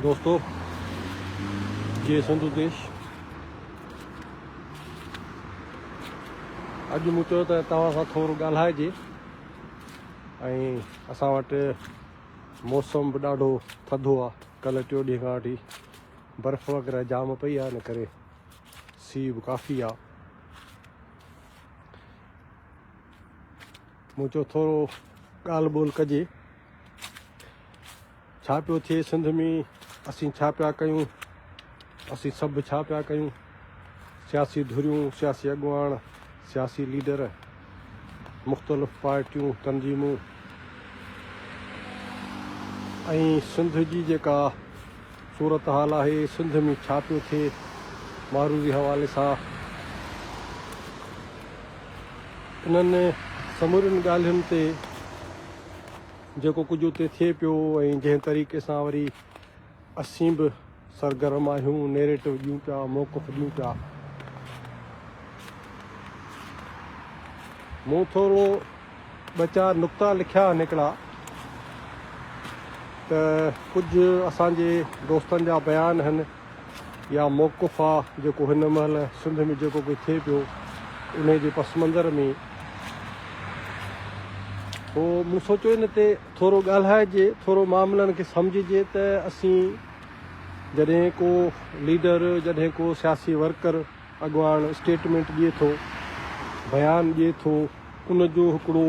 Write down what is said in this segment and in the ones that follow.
दोस्तों, जय सिंधु देश। अॼु मूं चयो त तव्हां सां थोरो ॻाल्हाइजे। ऐं असां वटि मौसम बि ॾाढो थधो आहे। कल्ह 3 ॾींहं खां वठी बर्फ़ वग़ैरह जाम पई आहे, इन करे सीउ बि काफ़ी आहे। मूं चयो थोरो ॻाल्हि ॿोल कजे, छा पियो थिए सिंध में, असीं छा पिया कयूं, असीं सभु छा पिया कयूं। सियासी धुरियूं, सियासी अॻुवान, सियासी लीडर, मुख़्तलिफ़ पार्टियूं, तंज़ीमूं, ऐं सिंध जी जेका सूरत हाल आहे, सिंध में छा पियो थिए मारूज़ी हवाले सां। इन्हनि समूरियुनि ॻाल्हियुनि ते जेको कुझु उते थिए पियो ऐं जंहिं तरीक़े सां वरी असीं बि सरगर्म आहियूं, नैरेटिव ॾियूं पिया, मौक़िफ़ ॾियूं पिया। मूं थोरो 2-4 नुक़्ता लिखिया निकिड़ा त कुझु असांजे दोस्तनि जा बयान आहिनि या मौक़िफ़ आहे जेको हिन महिल सिंध में जेको कुझु थिए पियो उन जे पस मंज़र में। पोइ मूं सोचियो इन ते थोरो ॻाल्हाइजे, थोरो मामलनि खे सम्झिजे त असीं जॾहिं को लीडर, जॾहिं को सियासी वर्कर अॻुवान स्टेटमेंट ॾिए थो, बयानु ॾिए थो, उनजो हिकिड़ो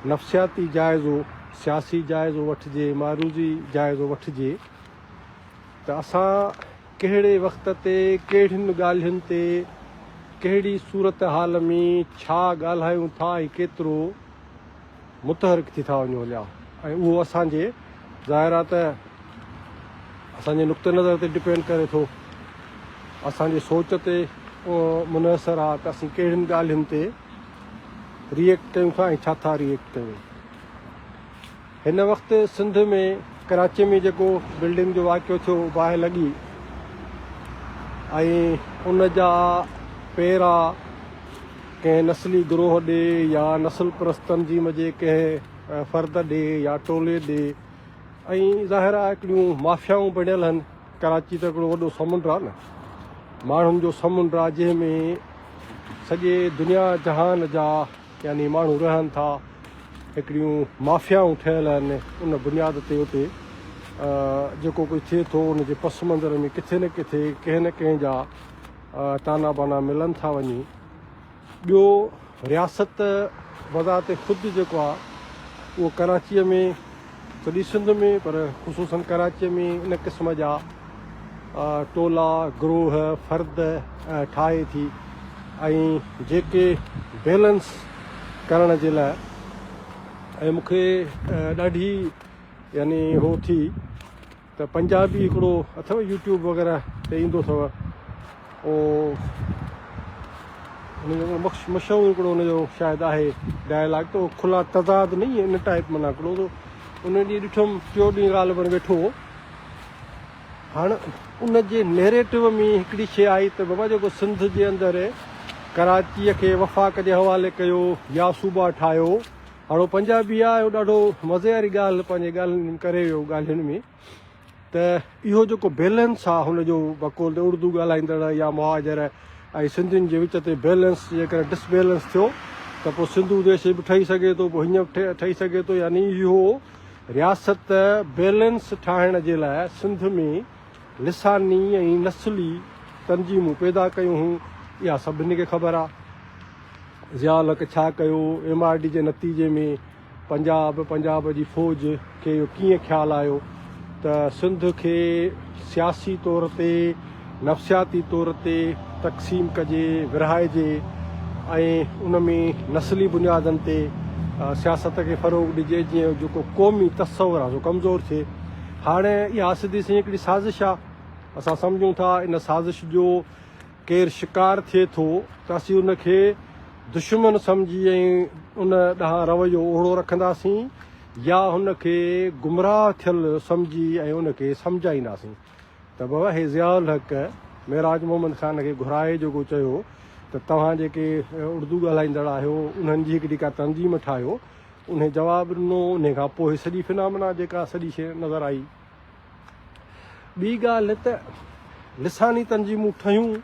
नफ़्सियाती जाइज़ो, सियासी जाइज़ो वठिजे, मारूज़ी जाइज़ो वठिजे त असां कहिड़े वक़्त ते, कहिड़ियुनि ॻाल्हियुनि ते, कहिड़ी सूरत हाल में छा ॻाल्हायूं था ऐं केतिरो मुतहरिक थी था वञूं हलिया। ऐं उहो असांजे ज़ाहिर आहे त असांजे नुक़्ते नज़र ते डिपेंड करे थो, असांजे सोच ते मुनहसर आहे त असीं कहिड़ियुनि ॻाल्हियुनि ते रिएक्ट कयूं था ऐं छा था रिएक्ट कयूं। हिन वक़्तु सिंध में कराची में जेको बिल्डिंग जो वाक़ियो थियो, बाहि लॻी ऐं उन जा पहिरां कंहिं नस्ली गिरोह ॾे या नस्ल परस्त तंज़ीम जे कंहिं फ़र्द ॾे या टोले ॾे, ऐं ज़ाहिर आहे हिकिड़ियूं माफ़ियाऊं बणियल आहिनि। कराची त हिकिड़ो वॾो समुंड आहे न, माण्हुनि जो समुंड आहे, जंहिंमें सॼे दुनिया जहान जा यानी माण्हू रहनि था। हिकिड़ियूं माफ़ियाऊं ठहियल आहिनि। उन बुनियाद ते उते जेको कुझु थिए थो उन जे पस मंज़र में किथे न किथे कंहिं न कंहिं जा ताना बाना मिलनि था वञी। ॿियो, रियासत वज़ात ख़ुदि जेको आहे उहो कराचीअ में, सॼी सिंध में, पर ख़ुसूसन कराचीअ में इन क़िस्म जा टोला, गिरोह, फ़र्द ठाहे थी। ऐं जेके बैलेंस करण जे लाइ, ऐं मूंखे ॾाढी यानी हो थी त पंजाबी हिकिड़ो अथव यूट्यूब वग़ैरह ते ईंदो अथव, उहो उनजो मशहूरु हिकिड़ो उनजो शायदि आहे डायलॉग, त खुला तज़ाद नहीं इन टाइप माना हिकिड़ो। त उन ॾींहुं ॾिठुमि 4 ॾींहं ॻाल्हि वेठो हो। हाणे उन जे नैरेटिव में हिकिड़ी शइ आई त बाबा जेको सिंध जे अंदरि कराचीअ खे वफ़ाक़ जे हवाले कयो या सूबा ठाहियो। हाणे पंजाबी आहे, ॾाढो मज़े वारी ॻाल्हि पंहिंजे ॻाल्हियुनि करे वियो ॻाल्हियुनि में, त इहो जेको बैलेंस आहे हुनजो बक़ौल उर्दू ॻाल्हाईंदड़ या मुहाजिर ऐं सिंधियुनि जे विच ते बैलेंस जेकर डिसबैलेंस थियो त पोइ सिंधु देश बि ठही सघे थो, पोइ हीअं ठही सघे थो। यानी इहो रियासत बैलेंस ठाहिण जे लाइ सिंध में लिसानी ऐं नस्ली तंज़ीमूं पैदा कयूं हुयूं, इहा सभिनी खे ख़बर आहे। ज़ियाउल हक़ छा कयो, MRD जे नतीजे में पंजाब जी फ़ौज खे इहो कीअं ख़्यालु आयो त सिंध खे सियासी तौर ते, नफ़्सियाती तौर ते तक़सीम कजे, विरहाइजे ऐं उन में नस्ली बुनियादनि ते सियासत खे फ़रोग़ ॾिजे, जीअं जेको क़ौमी तसवुरु आहे सो कमज़ोर थिए। हाणे इहा सिधी सी हिकिड़ी साज़िश आहे। असां सम्झूं था इन साज़िश जो केरु शिकार थिए थो त असीं उनखे दुश्मन सम्झी ऐं उन ॾांहुं रवैयो ओहिड़ो रखंदासीं, या हुनखे गुमराह थियल सम्झी ऐं उनखे सम्झाईंदासीं त बाबा हे ज़ियाउल हक़ मेराज मोहम्मद ख़ान खे घुराए जेको चयो त तव्हां जेके उर्दू ॻाल्हाईंदड़ आहियो उन्हनि जी हिकिड़ी का तंज़ीम ठाहियो। उन जवाबु ॾिनो। उन खां पोइ सॼी फिनामिना जेका सॼी शइ नज़र आई ॿी ॻाल्हि त लिसानी तंज़ीमूं ठहियूं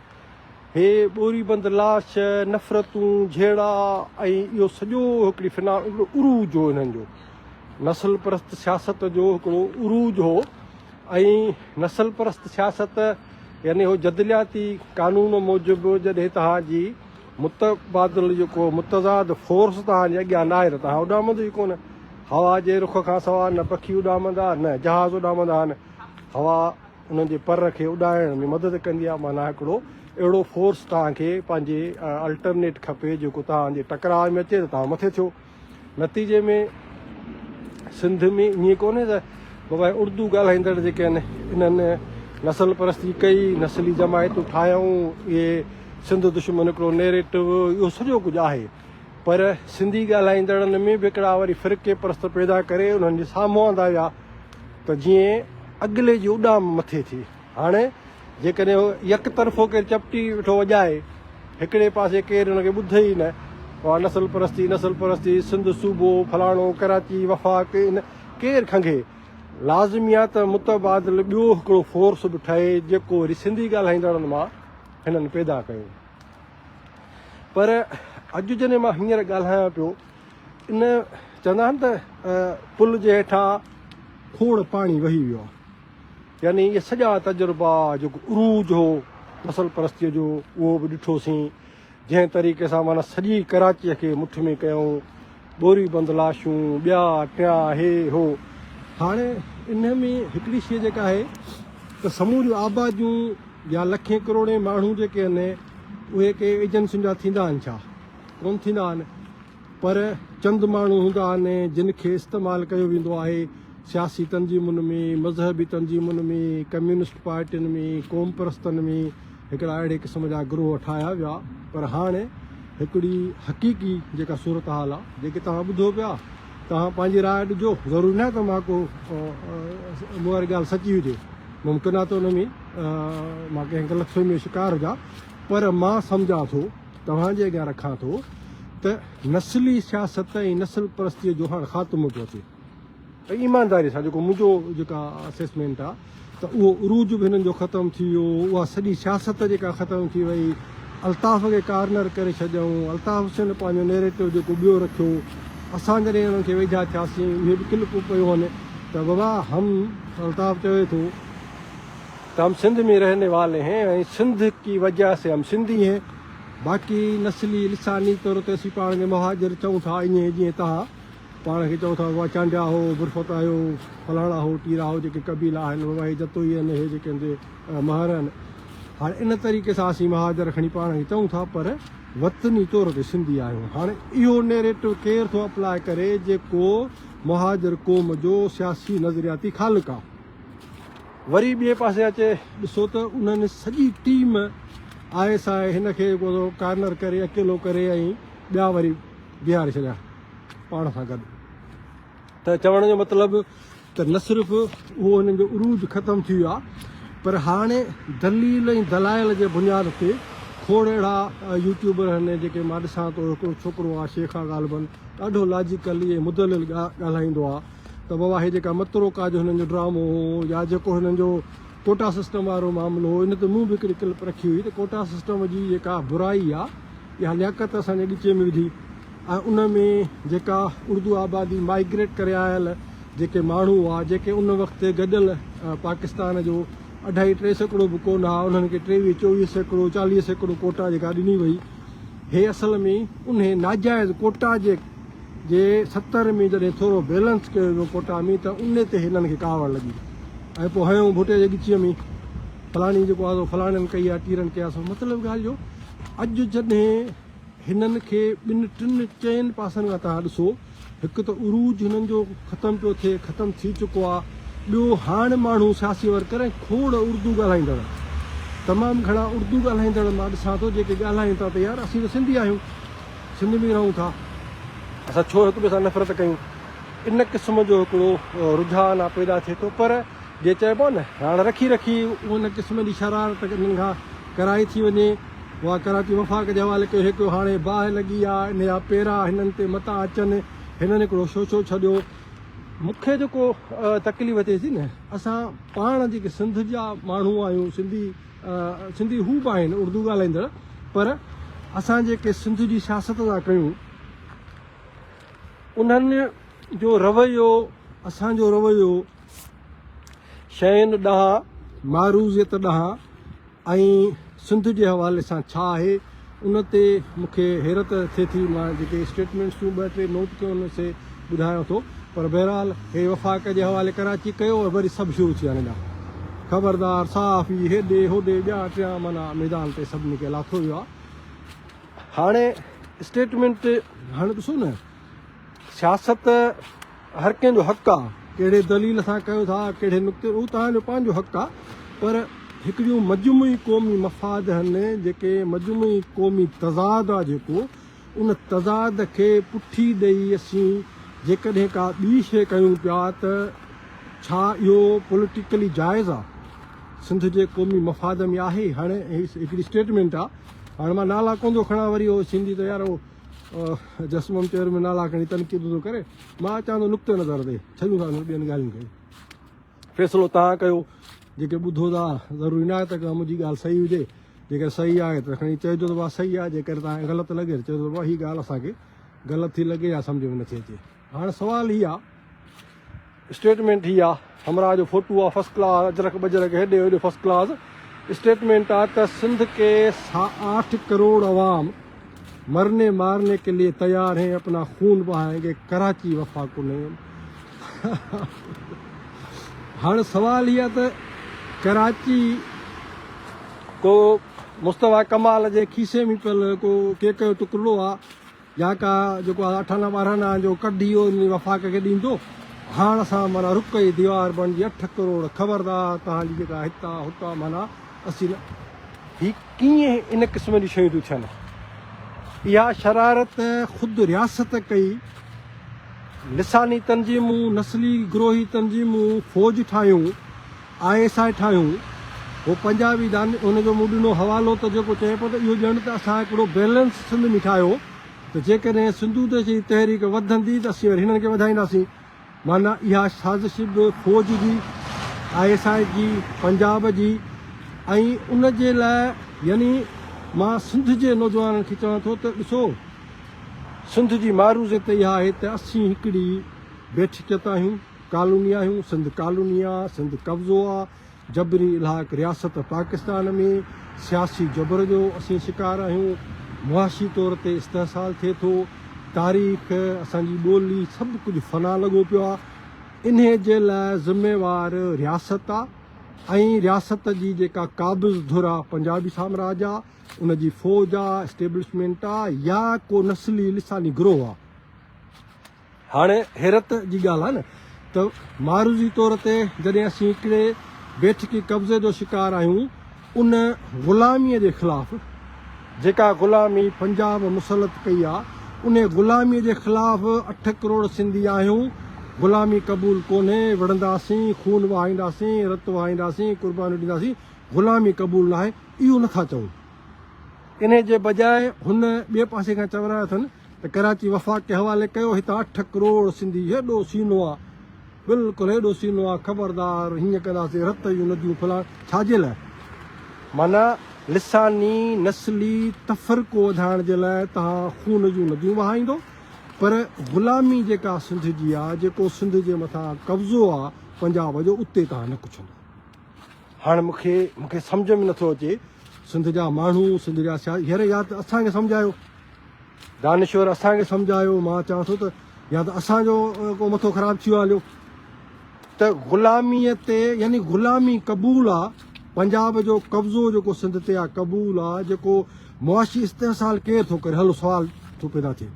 हे ॿोरी बंद लाश नफ़रतूं झेड़ा ऐं इहो सॼो हिकिड़ी हिकिड़ो उरूज हो हिननि जो नस्ल परस्त सियासत जो हिकिड़ो उरूज हो ऐं नस्ल परस्त सियासत यानी हो जदलियाती कानून मूजिबि जॾहिं तव्हांजी मुतबादिल जेको मुतज़ाद फोर्स तव्हांजे अॻियां न आहे त तव्हां उॾामंदो ई कोन हवा जे रुख खां सवाइ न पखी उॾामंदा न जहाज़ उॾामंदा आहिनि हवा उन्हनि जे पर खे उॾाइण में मदद कंदी आहे माना हिकिड़ो अहिड़ो फोर्स तव्हांखे पंहिंजे अल्टरनेट खपे जेको तव्हांजे टकराव में अचे त तव्हां मथे थियो नतीजे में सिंध में ईअं कोन्हे त बाबा उर्दू ॻाल्हाईंदड़ जेके आहिनि इन्हनि नस्ल परस्ती कई नस्ली जमायतूं ठाहियूं इहे सिंध दुश्मन हिकिड़ो नैरेटिव इहो सॼो कुझु आहे पर सिंधी ॻाल्हाईंदड़नि में बि हिकिड़ा वरी फ़िरके परस्त पैदा करे उन्हनि जे साम्हूं आंदा विया त जीअं अॻिले जी उॾाम मथे थिए हाणे जेकॾहिं यकतरफ़ो केरु चपटी वेठो वॼाए हिकिड़े पासे केरु हुनखे ॿुधे ई न उहा नस्ल परस्ती सिंध सूबो फलाणो कराची वफ़ाक़ केरु खंघे लाज़मी आहे त मुतबादिल ॿियो हिकिड़ो फोर्स बि ठहे जेको वरी सिंधी ॻाल्हाईंदड़नि मां हिननि पैदा कयो पर अॼु जॾहिं मां हींअर ॻाल्हायां पियो इन चवंदा आहिनि त पुल जे हेठां खोड़ पाणी वही वियो आहे यानी इहे सॼा तजुर्बा जेको उरूज हो नस्ल परस्तीअ जो उहो बि ॾिठोसीं जंहिं तरीक़े सां माना सॼी कराचीअ खे मुठ में कयूं ॿोरी बंद लाशूं ॿिया टिया हे हो हाणे इन में हिकिड़ी शइ जेका आहे त समूरियूं आबादियूं या लखे करोड़े माण्हू जेके आहिनि उहे के एजेंसियुनि जा थींदा आहिनि छा कोन थींदा आहिनि पर चंद माण्हू हूंदा आहिनि जिन खे इस्तेमालु कयो वेंदो आहे सियासी तंज़ीमुनि में मज़हबी तंज़ीमुनि में कम्यूनिस्ट पार्टियुनि में क़ौम परस्तनि में हिकिड़ा अहिड़े क़िस्म जा ग्रोह ठाहिया विया पर हाणे हिकिड़ी हक़ीक़ी जेका सूरत हाल आहे जेके तव्हां ॿुधो पिया तव्हां पंहिंजी राय ॾिजो ज़रूरी न त मां को मूं वारी ॻाल्हि सची हुजे मुमकिन आहे त उन में मां कंहिं ग़लतफ़हमी में शिकार हुजां पर मां सम्झां थो तव्हांजे अॻियां रखां थो त नस्ली सियासत ऐं नस्ल परस्तीअ जो हाणे ख़ात्मो थो अचे ऐं ईमानदारी सां जेको मुंहिंजो जेका असेसमेंट आहे त उहो उरूज बि हिननि जो ख़तमु थी वियो उहा सॼी सियासत जेका ख़तमु थी वई अल्ताफ़ खे कार्नर करे छॾियऊं अल्ताफ़ हुसैन पंहिंजो नैरेटिव जेको ॿियो रखियो असां जॾहिं हुननि खे वेझा थियासीं उहे बि किलपूं पियूं आहिनि त बाबा हम अल्ताफ़ चवे थो त हम सिंध में रहने वाले हैं ऐं सिंध की वजह से हम सिंधी हैं बाक़ी नस्ली लिसानी तौर ते असीं पाण खे मुहाजिर चऊं था ईअं जीअं तव्हां पाण खे चओ था उहा चांडिया हो बुरफ़त आयो फलाणा हो टीरा हो जेके कबीला आहिनि बाबा हे जतोई आहिनि हे जेके महर आहिनि हाणे इन तरीक़े सां असीं महाजर खणी पाण खे चऊं था पर वतनी तौर ते सिंधी आहियूं हाणे इहो नैरेटिव केरु थो अप्लाए करे जेको मुहाजिर क़ौम जो सियासी नज़रियाती ख़ालिक़ आहे वरी ॿिए पासे अचे ॾिसो त उन्हनि सॼी टीम आहे साए हिन खे कार्नर करे अकेलो करे ऐं ॿिया वरी बीहारे छॾिया पाण सां गॾु त चवण जो मतिलबु त न सिर्फ़ु उहो हिननि जो उरूज ख़तमु थी वियो आहे पर हाणे दलील ऐं दलाइल जे बुनियाद ते खोड़ अहिड़ा यूट्यूबर आहिनि जेके मां ॾिसां थो हिकिड़ो छोकिरो आहे शेखा ग़ालिबन ॾाढो लॉजिकली ऐं मुदलिल ॻाल्हाईंदो आहे त बाबा हे जेका मतरोका जो हिननि जो ड्रामो हो या जेको हिननि जो कोटा सिस्टम वारो मामिलो हो इन ते मूं बि हिकिड़ी क्लिप रखी हुई त कोटा सिस्टम जी जेका बुराई आहे इहा लियाकत असांजे ॻिचे में विधी ऐं उन में जेका उर्दू आबादी माइग्रेट करे आयल जेके माण्हू हुआ जेके उन वक़्तु गॾियल पाकिस्तान जो 2.5-3 सैकड़ो बि कोन आहे उन्हनि खे 23-24 सैकड़ो 40 सैकड़ो कोटा जेका ॾिनी वई हे असल में उन नाजाइज़ कोटा जे 70 में जॾहिं थोरो बैलेंस कयो वियो कोटा में त उन ते हिननि खे कावड़ लॻी ऐं पोइ हयूं भुटे जे ॻिचीअ में फलाणी जेको आहे फलाणनि कई आहे टीरनि कया सो मतिलबु ॻाल्हि जो अॼु जॾहिं हिननि खे 2-3 पासनि खां तव्हां ॾिसो हिकु त उरूज हिननि जो ख़तमु पियो थिए ख़तमु थी चुको आहे ॿियो हाणे माण्हू सियासी वर्कर ऐं खोड़ उर्दू ॻाल्हाईंदड़ तमामु घणा उर्दू ॻाल्हाईंदड़ मां ॾिसां थो जेके ॻाल्हायूं था त यार असीं त सिंधी आहियूं सिंध में रहूं था असां छो हिक ॿिए सां नफ़रत कयूं इन क़िस्म जो हिकिड़ो रुझान आहे पैदा थिए थो पर जे चइबो न हाणे रखी उन क़िस्म जी शरारत हिननि खां कराई थी वञे उहा कराची वफ़ाक़ जे हवाले कयो हिकिड़ो हाणे बाहि लॻी आहे इन जा पेरा हिननि ते मथां अचनि हिननि हिकिड़ो शोशो छॾियो मूंखे जेको तकलीफ़ थिए थी न, असां पाण जेके सिंध जा माण्हू आहियूं, सिंधी हू बि आहिनि उर्दू ॻाल्हाईंदड़, पर असां जेके सिंध जी सियासत था कयूं उन्हनि जो रवैयो, असांजो रवैयो शयुनि ॾांहुं, मारूज़ियत ॾांहुं ऐं सिंध जे हवाले सां छा आहे, उन ते मूंखे हैरत थिए थी। मां जेके स्टेटमेंट्सूं 2-3 नोट कयो उन से ॿुधायां थो, पर बहरहाल हे वफ़ाक़ जे हवाले कराची कयो, वरी सभु शुरू थी विया आहिनि। ख़बरदार साफ़ ई हेॾे होॾे ॿिया टिया माना मैदान ते सभिनी खे लाथो वियो आहे। हाणे स्टेटमेंट, हाणे ॾिसो न, सियासत हर कंहिंजो हक़ु आहे, कहिड़े दलील सां कयो था, कहिड़े नुक़्ते, उहो तव्हांजो पंहिंजो हक़ु आहे, पर हिकिड़ियूं मजमूई क़ौमी मफ़ाद आहिनि, जेके मजमूई क़ौमी तज़ाद आहे, जेको उन तज़ाद खे पुठी ॾेई असीं जेकॾहिं का ॿी शइ कयूं पिया त छा इहो पॉलिटिकली जाइज़ आहे, सिंध जे क़ौमी मफ़ाद में आहे। हाणे हिकिड़ी स्टेटमेंट आहे, हाणे मां नाला कोन थो खणां, वरी उहो सिंधी त यार उहो जसमम चेयर में नाला खणी तनक़ीद थो करे, मां चवां थो नुक़्ते नज़र ते छॾूं था ॿियनि ॻाल्हियुनि खे, फ़ैसिलो तव्हां कयो, जेके ॿुधो था ज़रूरी न आहे त मुंहिंजी ॻाल्हि सही हुजे, जेकर सही आहे त खणी चइजो त भाउ सही आहे, जेकर तव्हांखे ग़लति लॻे त चइजो भाउ हीअ ॻाल्हि असांखे ग़लति थी लॻे या सम्झ में नथी अचे। हाणे सुवाल हीअ आहे, स्टेटमेंट हीअ आहे, हमरा जो फोटो आहे फर्स्ट क्लास, अजरक बजरक हेॾे होॾे फर्स्ट क्लास स्टेटमेंट आहे त सिंध के 8 करोड़ अवाम मरने मारने के लिए तैयार हैं, अपना खून बहाएंगे, कराची वफा को नहीं। हाणे सुवाल हीअ आहे त कराची को मुस्तफ़ा कमाल जे खीसे में पियल को केक जो टुकड़ो आहे, या का जेको आहे 18-12 जो कढी वियो वफ़ाक़ खे ॾींदो, हाणे असां माना रुक जी दीवार बणिजी 8 करोड़, ख़बरदार तव्हांजी जेका हितां हुतां माना असीं हीअ कीअं इन क़िस्म जी शयूं थियूं थियनि। इहा शरारत ख़ुदि रियासत कई, लिसानी तंज़ीमूं, नस्ली गिरोही तंज़ीमूं, फ़ौज ठाहियूं, ISI ठाहियूं, उहो पंजाबी दान उनजो मूं ॾिनो हवालो त जेको चए पियो त इहो ॼण त असां हिकिड़ो बैलेंस सिंध में ठाहियो, त जेकॾहिं सिंधू जी तहरीक वधंदी त असीं वरी हिननि खे वधाईंदासीं। माना इहा साज़िश बि फ़ौज जी, ISI जी, पंजाब जी, ऐं उन जे लाइ यानी मां सिंध जे नौजवाननि खे चवां थो त ॾिसो, सिंध जी मारूज़ियत इहा आहे त असीं हिकिड़ी बेठिचत आहियूं, कॉलोनी आहियूं, सिंध कॉलोनी आहे, सिंध कब्ज़ो आहे, जबरी इलाक़ रियासत पाकिस्तान में, सियासी जबर जो असीं शिकार आहियूं, मुआशी तौर ते इस्तेहसाल थिए थो, तारीख़, असांजी ॿोली, सभु कुझु फना लॻो पियो आहे। इन जे लाइ ज़िम्मेवार रियासत आहे, ऐं रियासत जी जेका क़ाबिज़ धुर आहे पंजाबी साम्राज्य आहे, उनजी फ़ौज आहे, एस्टेब्लिशमेंट आहे, या को नस्ली लिसानी गिरोह आहे। हाणे हैरत जी ॻाल्हि आहे न त मारूज़ी तौर ते जॾहिं असीं हिकिड़े बेठकी कब्ज़े जो शिकार आहियूं, उन ग़ुलामीअ जे ख़िलाफ़, जेका ग़ुलामी पंजाब मुसलत कई आहे, उन ग़ुलामीअ जे ख़िलाफ़ 8 करोड़ सिंधी आहियूं, ग़ुलामी क़बूल कोन्हे, विढ़ंदासीं, खून वहाईंदासीं, रत वहाईंदासीं, क़ुर्बानी ॾींदासीं, ग़ुलामी क़बूल न आहे, इहो नथा चऊं। इन जे बजाए हुन ॿिए पासे खां चवराया अथनि त कराची वफ़ाक़ के हवाले कयो, हितां 8 करोड़ सिंधी, हेॾो सीनो आहे, बिल्कुलु हेॾो सीनो आहे, ख़बरदार हीअं कंदासीं, रत जूं नदियूं फलाण, छाजे लाइ? माना लिसानी नस्ली तफ़रक़ो वधाइण जे लाइ तव्हां खून जूं नदियूं वहाईंदो, पर ग़ुलामी जेका सिंध जी आहे, जेको सिंध जे मथां कब्ज़ो आहे पंजाब जो, उते तव्हां न कुझंदो। हाणे मूंखे सम्झ में नथो अचे, सिंध जा माण्हू, सिंध जा हींअर या त असांखे सम्झायो, दानिश्वर असांखे सम्झायो, मां चवां थो त या त असांजो को मथो ख़राबु थी वियो हलियो त ग़ुलामीअ ते, यानी ग़ुलामी क़बूल आहे, पंजाब जो कब्ज़ो जेको सिंध ते आहे क़बूल आहे, जेको मुआशी इस्तेहसाल केरु थो करे, हलो सुवाल थो पैदा थिए।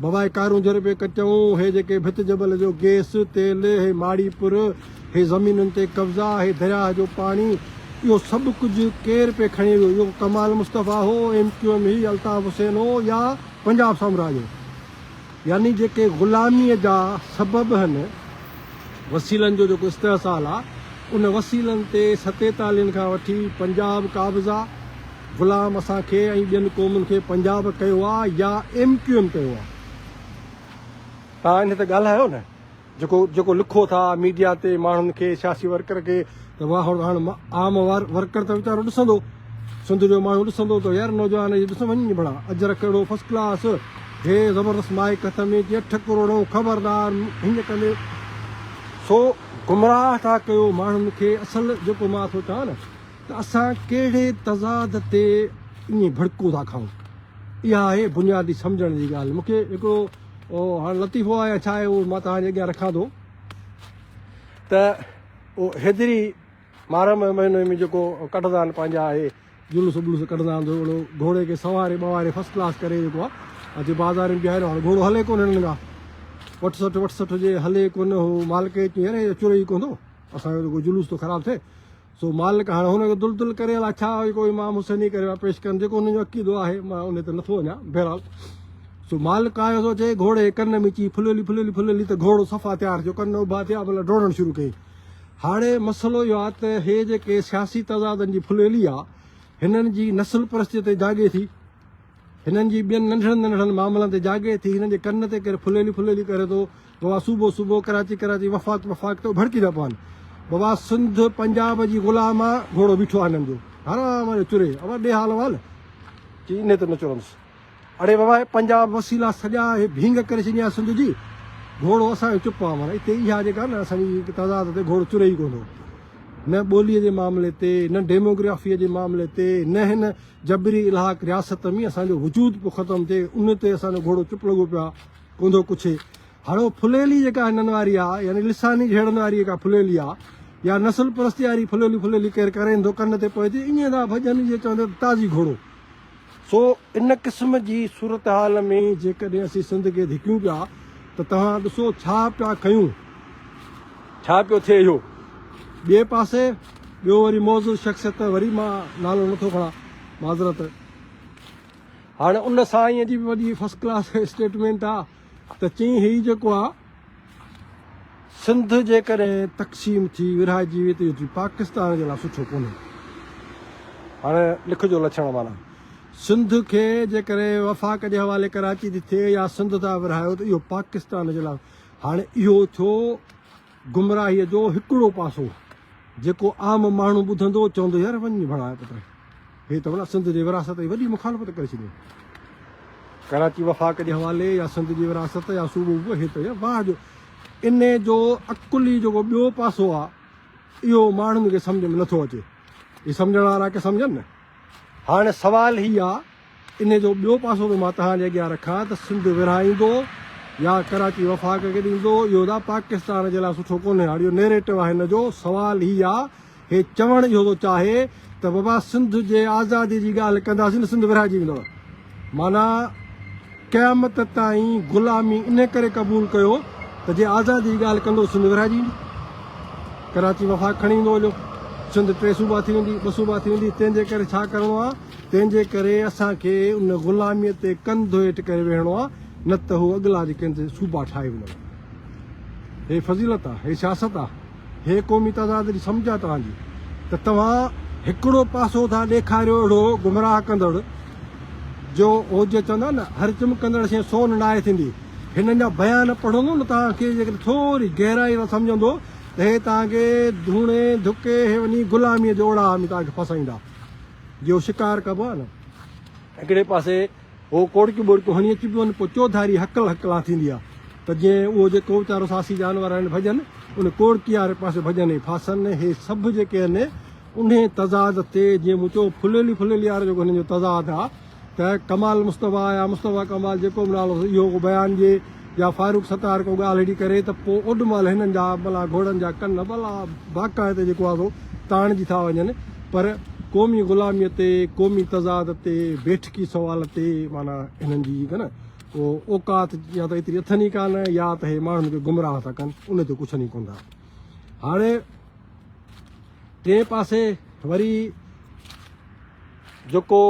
बवाए कारूं जर पे कचऊं, हे जेके भित जबल जो गैस तेल, हे माड़ीपुर, हे ज़मीनुनि ते कब्ज़ा, हे दरिया जो पाणी, इहो सभु कुझु केरु पे खणी वियो? इहो कमाल मुस्तफ़ा हो, MQM ही, अल्ताफ़ हुसैन हो, या पंजाब साम्राज्य? यानी जेके ग़ुलामीअ जा सबब आहिनि, वसीलनि जो जेको इस्तेहसाल आहे, उन वसीलनि ते 47 खां वठी पंजाब क़ाबिज़ आहे, ग़ुलाम असांखे ऐं ॿियनि क़ौमुनि खे पंजाब कयो आहे या MQM कयो आहे। तव्हां इन ते ॻाल्हायो न जेको लिखो था मीडिया ते माण्हुनि खे सियासी वर्कर खे त वाह हाणे आम वर्कर त वीचारो ॾिसंदो सिंध जो माण्हू ॾिसंदो त यार नौजवान ॾिस वञ भला अजर कहिड़ो फस्ट क्लास हे ज़बरदस्त माइक हथ में 8 करोड़ खबरदार हीअं कंदे सो गुमराह था कयो माण्हुनि खे असल जेको मां थो चवां न त असां कहिड़े तज़ाद ते ईअं भड़को था खाऊं इहा आहे बुनियादी सम्झण जी ॻाल्हि मूंखे हिकिड़ो हाणे लतीफ़ो आहे छा आहे उहो मां तव्हांजे अॻियां रखां थो त उहो हेतिरी मारम महीने में जेको कढंदा आहिनि पंहिंजा आहे जुलूस वुलूस कढंदा आहिनि अहिड़ो घोड़े खे सवारे ॿवारे फस्ट क्लास करे जेको आहे अॼु बाज़ार में बि आहे हाणे घोड़ो हले कोन हिननि खां वठसठ जे हले कोन हू मालिक अची अरे चुरई कोन थो असांजो जेको जुलूस थो ख़राबु थिए सो मालिक हाणे हुनखे दुल करे अलाए छा कोई इमाम हुसैनी करे पेश कनि जेको हुनजो अक़ीदो आहे मां उन ते नथो वञा बहरहाल सो मालिक आयो थो चए घोड़े कन में अची फुलेली त घोड़ो सफ़ा तयारु थियो कन उभा थिया मतिलबु डोड़णु शुरू कई हाणे मसइलो इहो आहे त हे जेके सियासी तज़ादनि जी फुलेली आहे हिननि जी नस्ल परस्ती ते जाॻे थी हिननि जी ॿियनि नंढड़नि मामलनि ते जाॻे थी हिननि जे कन ते करे फुलेली करे थो बाबा सुबुह कराची वफ़ाक़ त भड़की था पवनि बाबा सिंध पंजाब जी ग़ुलाम आहे घोड़ो बीठो आहे हिननि जो आराम चुरे अब ॾे हाल वाल चई इन ते न चुरंदुसि अड़े बाबा पंजाब वसीला सॼा हे भींग करे छॾी आहे सिंध जी घोड़ो असांजो चुप आहे माना हिते इहा जेका न असांजी तज़ाद ते घोड़ो चुरे ई कोन थो न ॿोलीअ जे मामले ते न डेमोग्राफीअ जे मामले ते न हिन जबरी इलाक़ रियासत में असांजो वजूद पियो ख़तमु थिए उन ते असांजो घोड़ो चुप लॻो पियो आहे कोन थो कुझु हाणे फुलेली जेका हिननि वारी आहे यानी लिसानी झेड़नि वारी जेका फुलेली आहे या नस्ल परस्ती वारी फुलेली केरु करे थो कन ते पए थी ईअं था भॼन जे चवंदे ताज़ी घोड़ो सो इन क़िस्म जी सूरत हाल में जेकॾहिं असीं सिंध खे धिकियूं पिया त तव्हां ॾिसो छा पिया कयूं छा पियो थिए इहो ॿिए पासे ॿियो वरी मौज़ूद शख़्सियत वरी मां नालो नथो खणा माज़रत हाणे उन सां ईअं जी वॾी फस्ट क्लास स्टेटमेंट आहे त चई हीउ जेको आहे सिंध जेकॾहिं तक़सीम थी विरहाइजी वई त पाकिस्तान जे लाइ सुठो कोन्हे हाणे लिखजो लक्षण माना सिंध खे जेकॾहिं वफ़ाक़ जे हवाले कराची थी थिए या सिंध था विरहायो त इहो पाकिस्तान जे लाइ हाणे इहो थियो गुमराहीअ जो हिकिड़ो पासो जेको आम माण्हू ॿुधंदो चवंदो यार वञ भणा पुट हे त भला सिंध जे विरासत जी वॾी मुखालफ़त करे छॾियो कराची वफ़ाक़ जे हवाले या सिंध जी विरासत या सूबो हे त वाह जो इन जो अकुली जेको ॿियो पासो आहे इहो माण्हुनि खे सम्झ में नथो अचे इहे सम्झण वारा खे सम्झनि न हाणे सुवालु हीअ आहे इन जो ॿियो पासो बि मां तव्हांजे अॻियां रखां त सिंध विरहाईंदो या कराची वफ़ाक़ खे ॾींदो इहो त पाकिस्तान जे लाइ सुठो कोन्हे हाणे इहो नेरेटिव आहे हिन जो सुवालु हीअ आहे हे चवणु इहो थो चाहे त बाबा सिंध जे आज़ादी जी ॻाल्हि कंदासीं न सिंध विरहाइजी वेंदव माना क़यामत ताईं ग़ुलामी इन करे क़बूल कयो त जे आज़ादी जी ॻाल्हि कंदो सिंध विरहाइजी वेंदी कराची वफ़ाक़ खणी ईंदो हलियो सिंध 3 सूबा थी वेंदी 2 सूबा थी वेंदी तंहिंजे करे छा करिणो आहे तंहिंजे करे असांखे उन ग़ुलामीअ ते कंधु हेठि करे वेहणो आहे न त हू अॻिला जेके सूबा ठाहे वेंदव हे फज़ीलत आहे हे सियासत आहे हे क़ौमी तज़ाद जी सम्झ आहे तव्हांजी त तव्हां हिकिड़ो पासो था ॾेखारियो अहिड़ो गुमराह कंदड़ जो हो जे चवंदा न हर चिमकंदड़ शइ सोन नाहे थींदी हिननि जा बयान पढ़ंदो न तव्हांखे जेकॾहिं थोरी गहराई सां सम्झंदो त हे तव्हांखे धूणे धुके हे वञी ग़ुलामीअ जो ओड़ा में तव्हांखे फसाईंदा जो शिकार कबो आहे न हिकिड़े पासे हो कोड़कियूं ॿोड़कियूं हणी अची पियूं आहिनि पोइ चौधारी हकला थींदी आहे त जीअं उहो जेको वीचारो सासी जानवर आहिनि भॼन उन कोड़की वारे पासे भॼन फासनि हे सभु जेके आहिनि उन तज़ाद ते जीअं मूं चयो फुलेली वारो जेको हिन जो तज़ाद आहे त कमाल मुस्तफ़ा या मुस्तफ़ा कमाल जेको बि नालो इहो बयान जे या फारूक सतार को ॻाल्हि अहिड़ी करे त पोइ ओॾीमहिल हिननि जा भला घोड़नि जा कन भला बाक़ाइदे जेको आहे ताणिजी था वञनि पर क़ौमी ग़ुलामीअ ते क़ौमी तज़ाद ते बेठकी सवाल ते माना हिननि जी न उहो औकात या त एतिरी अथनि ई कान या त हे माण्हुनि खे गुमराह था कनि उन ते कुझु न कोन था हाणे टे पासे वरी जेको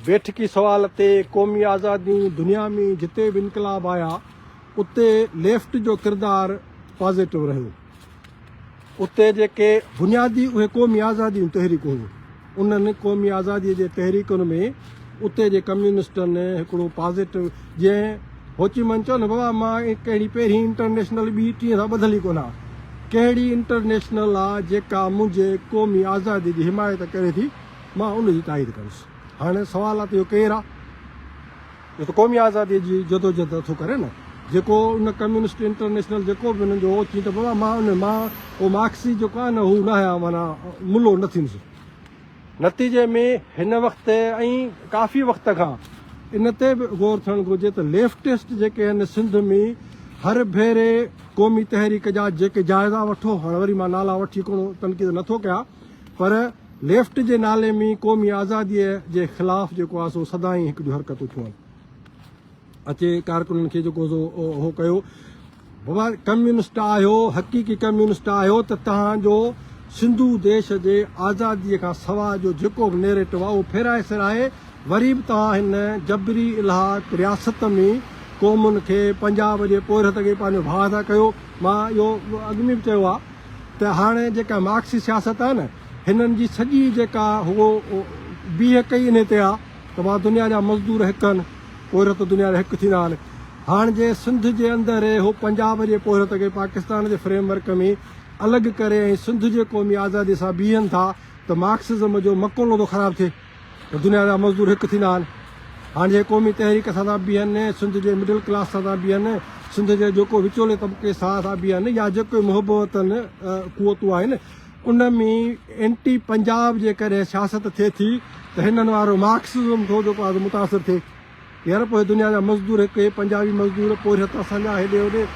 बेठकी सवाल ते क़ौमी आज़ादियूं दुनिया में जिते बि इनकलाब आया उते लेफ्ट जो किरदारु पॉज़िटिव रहियो उते जेके बुनियादी उहे क़ौमी आज़ादियूं तहरीकूं हुयूं उन्हनि क़ौमी आज़ादीअ जे तहरीकुनि में उते जे कम्यूनिस्टनि हिकिड़ो पॉज़िटिव जंहिं होचीमन चयो न बाबा मां कहिड़ी पहिरीं इंटरनेशनल ॿी 30 सां ॿधल ई कोन आहे। कहिड़ी इंटरनेशनल आहे जेका मुंहिंजे क़ौमी आज़ादी जी हिमायत करे थी, मां उनजी ताईद कंदुसि। हाणे सुवाल आहे त इहो केरु आहे? इहो त क़ौमी आज़ादीअ जी जदोजहद थो करे न, जेको उन कम्यूनिस्ट इंटरनेशनल जेको बि हुननि जो चई त बाबा मां उहो मार्क्सी जेको आहे न हू न आहियां, माना मुलो न थींदुसि। नतीजे में हिन वक़्तु ऐं काफ़ी वक़्त खां इन ते बि गौर थियणु घुरिजे त लेफ्टिस्ट जेके आहिनि सिंध में हर भेरे क़ौमी तहरीक जा जेके जाइज़ा वठो, हाणे वरी मां नाला वठी कोन तनक़ीद नथो कयां, पर लेफ्ट जे नाले में क़ौमी आज़ादीअ जे ख़िलाफ़ु जेको आहे सो सदाईं हिकिड़ियूं हरकतूं थियूं आहिनि। अचे कारकुननि खे जेको उहो कयो, बाबा कम्यूनिस्ट आहियो, हक़ीक़ी कम्यूनिस्ट आहियो त तव्हांजो सिंधू देश जे आज़ादीअ खां सवाइ जो जेको बि नेरेटिव आहे उहो फेराए सिराए वरी बि तव्हां हिन जबरी इलाहाक रियासत में क़ौमुनि खे पंजाब जे पोरहत खे पंहिंजो भाउ था कयो। मां इहो अॻु में बि चयो आहे त हाणे जेका मार्क्सी सियासत आहे न, हिननि जी सॼी जेका उहो बीह कई इन ते आहे त मां दुनिया जा मज़दूर हिकु आहिनि, पोरहत दुनिया जा हिकु थींदा आहिनि। हाणे जे सिंध जे अंदरि उहो पंजाब जे पोरहत खे पाकिस्तान जे फ्रेमवर्क में अलॻि करे ऐं सिंध जे क़ौमी आज़ादी सां बीहनि था त मार्क्सिज़म जो मक़ौलो थो ख़राबु थिए त दुनिया जा मज़दूर हिकु थींदा आहिनि। हाणे जे क़ौमी तहरीक सां था बीहनि, सिंध जे मिडिल क्लास सां था बीहनि, सिंध जे जेको विचोले तबिके सां था बीहनि, या जेके मुहबतनि कुवतूं आहिनि उन में एंटी पंजाब जे करे सियासत थिए थी त हिननि वारो मार्क्सिज़म थो जेको आहे मुतासिर थिए। यार पोइ दुनिया जा मज़दूर हिकु, पंजाबी मज़दूर पोरहत असांजा हेॾे होॾे।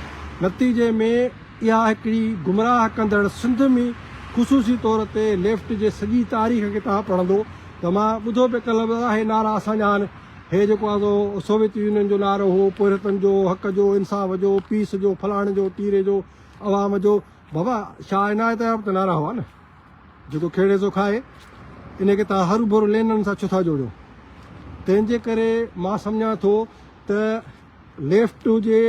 नतीजे में इहा हिकिड़ी गुमराह कंदड़ सिंध में ख़ुशूसी तौर ते लेफ्ट जे सॼी तारीख़ खे तव्हां पढ़ंदो त मां ॿुधो पियो कल्ह हे नारा असांजा आहिनि, हे जेको आहे सो सोवियत यूनियन जो नारो हो, पोरहतनि जो हक़ जो, इंसाफ़ जो, पीस जो, फलाणे जो, टीरे जो, अवाम जो। बाबा शाह इनायत जा बि त नारा हुआ न, जेको खेड़े थो खाए इनखे तव्हां हरू भरू लेननि सां छो था जोड़ियो? तंहिंजे करे मां सम्झां थो त लेफ्ट हुजे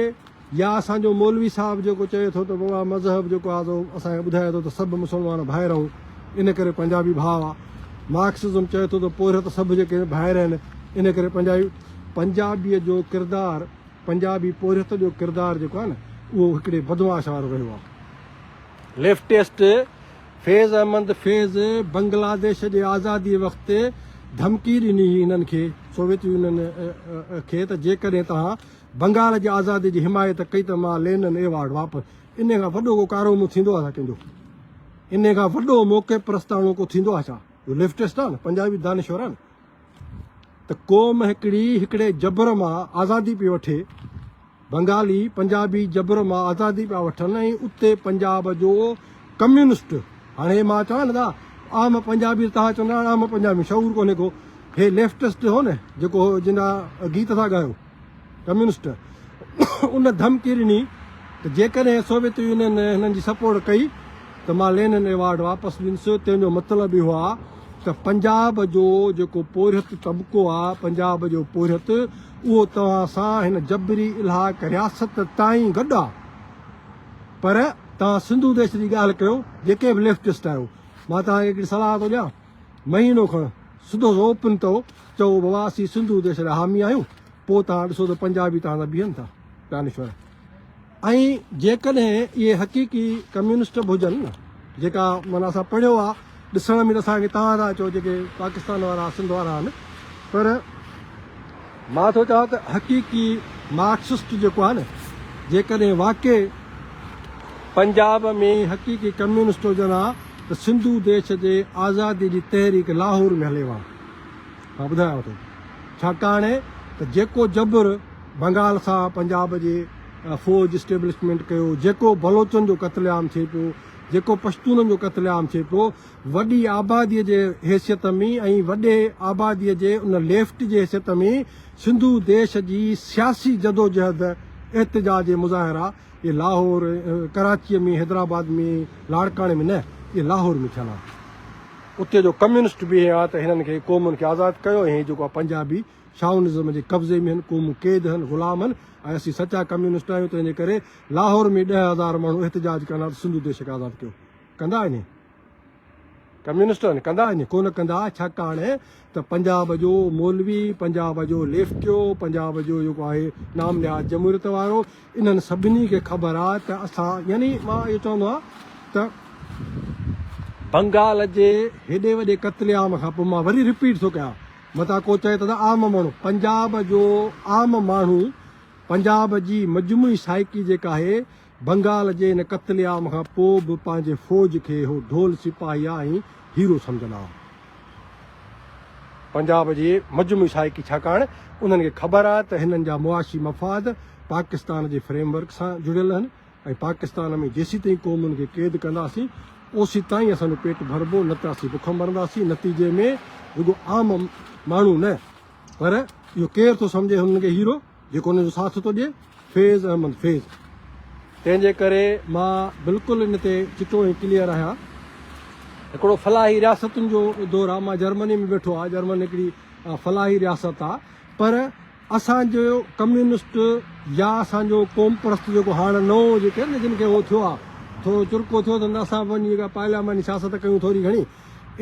या असांजो मौलवी साहिबु जेको चए थो त बाबा मज़हब जेको आहे सो असांखे ॿुधाए थो त सभु मुस्लमान भाइर रहूं, इन करे पंजाबी भाउ आहे। मार्क्सिज़म चए थो त पोरहत सभु जेके भाइर आहिनि, इन करे पंजाबीअ जो किरदारु, पंजाबी पोरहत जो किरदारु जेको आहे न उहो हिकिड़े बदमाश वारो रहियो आहे। लेफ्टिस्ट फैज़ अहमद फैज़ बांग्लादेश जे आज़ादी वक़्तु धमकी ॾिनी हिननि खे, सोवियत यूनियन खे, त जेकॾहिं तव्हां बंगाल जी आज़ादी जी हिमायत कई त मां लेनिन एवॉर्ड वापसि। इन खां वॾो को कारो मुंहुं थींदो आहे छा कंहिंजो? इन खां वॾो मौक़े प्रस्तावनो को थींदो आहे छा? इहो लेफ्टिस्ट आहे न, पंजाबी दानिश्वर आहे न। त क़ौम हिकिड़े जबर मां आज़ादी पई वठे, बंगाली पंजाबी जबर मां आज़ादी पिया वठनि, ऐं उते पंजाब जो कम्यूनिस्ट, हाणे मां चवां न था आम पंजाबी, तव्हां चवंदा आम पंजाबी शऊर कोन्हे को, हे लेफ्टिस्ट हो न जेको जिन गीत था ॻायो कम्यूनिस्ट, उन धमकी ॾिनी त जेकॾहिं सोवियत यूनियन हिननि जी सपोर्ट कई त मां लेनिन एवॉर्ड वापसि ॾींदुसि। तंहिंजो मतिलबु इहो आहे त पंजाब जो जेको पोरहत तबिको आहे, पंजाब जो पोरहत, उहो तव्हां सां हिन जबरी इलाहाक रियासत ताईं गॾु आहे। पर तव्हां सिंधू देश जी ॻाल्हि कयो, जेके बि लेफ्टिस्ट आहियो, मां तव्हांखे हिकिड़ी सलाह थो ॾियां, महीनो खण सिधो ओपन अथव, चओ बाबा असीं सिंधू देश जा हामी आहियूं, पोइ तव्हां ॾिसो त पंजाबी तव्हां सां बीहनि था दानिश्वर। ऐं जेकॾहिं इहे हक़ीक़ी कम्यूनिस्ट बि हुजनि न, जेका माना असां पढ़ियो आहे, ॾिसण में त असांखे तव्हां था चओ जेके पाकिस्तान वारा सिंध वारा आहिनि, पर मां थो चवां त हक़ीक़ी मार्क्सिस्ट जेको आहे न, जेकॾहिं वाक़ई पंजाब में हक़ीक़ी कम्यूनिस्ट हुजनि हा त सिंधू देश जे आज़ादी जी तहरीक लाहौर में हले हा। मां ॿुधायांव थो, छाकाणि त जेको जबर बंगाल सां पंजाब जे फ़ौज इस्टेब्लिशमेंट कयो, जेको बलोचनि जो क़त्लेआम थिए पियो, जेको पश्तूननि जो क़त्लेआम थिए पियो, वॾी आबादीअ जे हैसियत में ऐं वॾे आबादीअ जे उन लेफ्ट जे हैसियत में सिंधू देश जी सियासी जदोजहद, एहतजाज मुज़ाहिरा, ये लाहौर, कराचीअ में, हैदराबाद में, लाड़काणे में न, ये लाहौर में थियनि हा। उते जो कम्यूनिस्ट बि आहे त हिननि खे क़ौमुनि खे आज़ादु कयो, ऐं जेको आहे पंजाबी शाउनिज़म जे कब्ज़े में आहिनि, क़ौमूं क़ैद आहिनि, ग़ुलाम आहिनि, ऐं असीं सचा कम्यूनिस्ट आहियूं। तंहिंजे करे लाहौर में 10,000 माण्हू एहतजाज कंदा त सिंधू देश खे आज़ादु कयो, कंदा आहिनि। कम्युनिस्ट कंदा आहिनि कोन कंदा, छाकाणि त पंजाब जो मौलवी, पंजाब जो लेफ्टियो, पंजाब जो जेको आहे नाम निहाद जमहूरियत वारो, इन्हनि सभिनी खे ख़बर आहे त असां, यानी मां इहो चवंदो आहे त बंगाल जे हेॾे वॾे क़त्लेआम खां पोइ मां वरी रिपीट थो कयां, मथां को चए त आम माण्हू, पंजाब जो आम माण्हू, पंजाब जी मजमूई साइकी जेका आहे बंगाल जे इन क़त्लेआम खां पोइ बि पंहिंजे फ़ौज खे हो ढोल सिपाही ऐं हीरो सम्झंदा हुआ। पंजाब जी मजमूई साइकी, छाकाणि उन्हनि खे ख़बर आहे त हिननि जा मुआशी मफ़ाद पाकिस्तान जे फ्रेमवर्क सां जुड़ियल आहिनि ऐं पाकिस्तान में जेसीं ताईं क़ौमुनि खे क़ैद कंदासीं ओसीं ताईं असांजो पेट भरबो, न त असीं बुख मरंदासीं। नतीजे में रुॻो आम माण्हू न, पर इहो केरु थो सम्झे हुननि खे हीरो जेको हुनजो साथ थो ॾिए, फैज़ अहमद फैज़। तंहिंजे करे मां बिल्कुलु इन ते चिटो ऐं क्लियर आहियां। हिकिड़ो फलाही रियासतुनि जो दौरु आहे, मां जर्मनी में वेठो आहे, जर्मनी हिकिड़ी फलाही रियासत आहे, पर असांजो कम्युनिस्ट या असांजो क़ौम परस्त जेको हाणे नओं जेके आहिनि न जिन खे उहो थियो आहे, थोरो चुरको थियो त असां वञी पार्लियामानी सियासत कयूं थोरी घणी,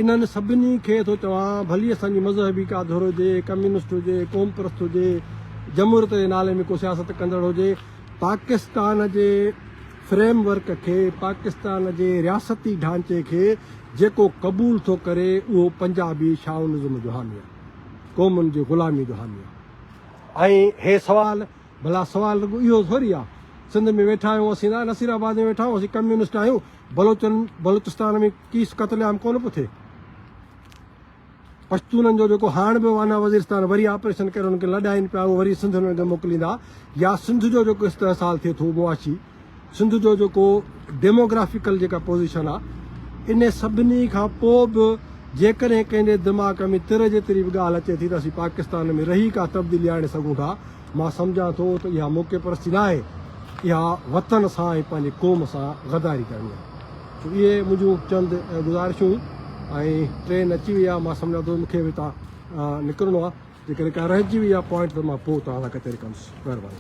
इन्हनि सभिनी खे थो चवां भली असांजी मज़हबी कादर हुजे, कम्युनिस्ट हुजे, क़ौम परस्त हुजे, जमहूरियत जे नाले में को सियासत कंदड़ हुजे, पाकिस्तान जे फ्रेमवर्क खे, पाकिस्तान जे रियासती ढांचे खे जेको क़बूल थो करे उहो पंजाबी शाउनिज़म जो हामी आहे, क़ौमुनि जी ग़ुलामी जो हामी आहे। ऐं हे सवाल, भला सवाल इहो थोरी आहे, सिंध में वेठा आहियूं असीं, नसीराबाद में वेठा आहियूं असीं, कम्युनिस्ट आहियूं, बलोचिस्तान में कीस क़त्लेआम कोन पियो थिए, पश्तूननि जो जेको हाणे बि वाना वज़ीरस्तान वरी ऑपरेशन करे हुनखे लॾाइनि पिया, उहो वरी सिंध में मोकिलींदा, या सिंध जो जेको इस्तेसाल थिए थो मुआशी, सिंध जो जेको डेमोग्राफिकल जेका पोज़ीशन आहे, इन सभिनी खां पोइ बि जेकॾहिं कंहिंजे दिमाग़ में तिर जेतिरी बि ॻाल्हि अचे थी त असीं पाकिस्तान में रही का तब्दीली आणे सघूं था, मां सम्झां थो त इहा मौक़े परस्ती न आहे, इहा वतन सां ऐं पंहिंजे क़ौम सां गदारी करणी आहे। इहे मुंहिंजूं चंद गुज़ारिशूं, ऐं ट्रेन अची वई आहे, मां सम्झां थो मूंखे बि हितां निकिरणो आहे, जेकॾहिं का रहिजी वई आहे पॉइंट त मां पोइ तव्हां सां कचहरी कंदुसि। महिरबानी।